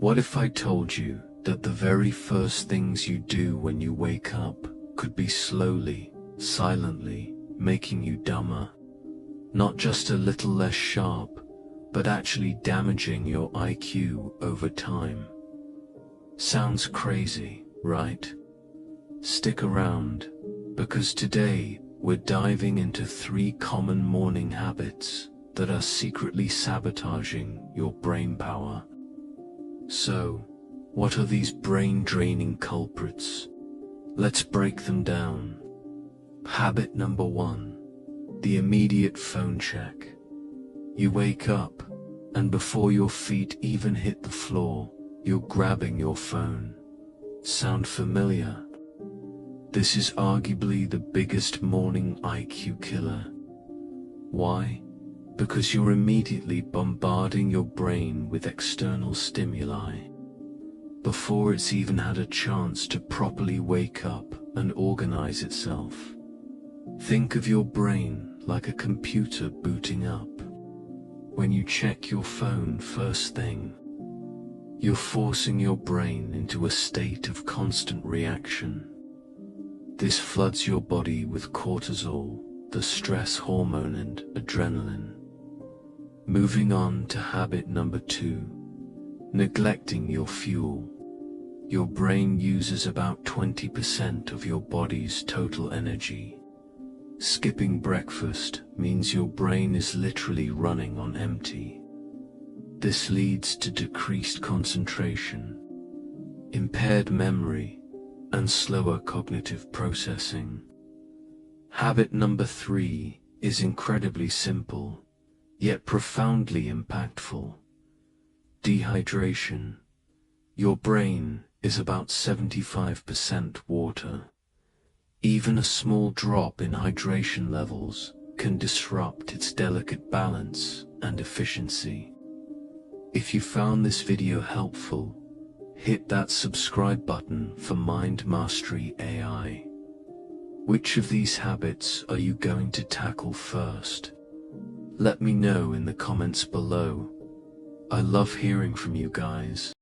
What if I told you that the very first things you do when you wake up could be slowly, silently making you dumber? Not just a little less sharp, but actually damaging your IQ over time. Sounds crazy, right? Stick around, because today we're diving into 3 common morning habits that are secretly sabotaging your brain power. So, what are these brain-draining culprits? Let's break them down. Habit number 1. The immediate phone check. You wake up, and before your feet even hit the floor, you're grabbing your phone. Sound familiar? This is arguably the biggest morning IQ killer. Why? Because you're immediately bombarding your brain with external stimuli before it's even had a chance to properly wake up and organize itself. Think of your brain like a computer booting up. When you check your phone first thing, you're forcing your brain into a state of constant reaction. This floods your body with cortisol, the stress hormone, and adrenaline. Moving on to habit number 2, neglecting your fuel. Your brain uses about 20% of your body's total energy. Skipping breakfast means your brain is literally running on empty. This leads to decreased concentration, impaired memory, and slower cognitive processing. Habit number 3 is incredibly simple, yet profoundly impactful. Dehydration. Your brain is about 75% water. Even a small drop in hydration levels can disrupt its delicate balance and efficiency. If you found this video helpful, hit that subscribe button for Mind Mastery AI. Which of these habits are you going to tackle first? Let me know in the comments below. I love hearing from you guys.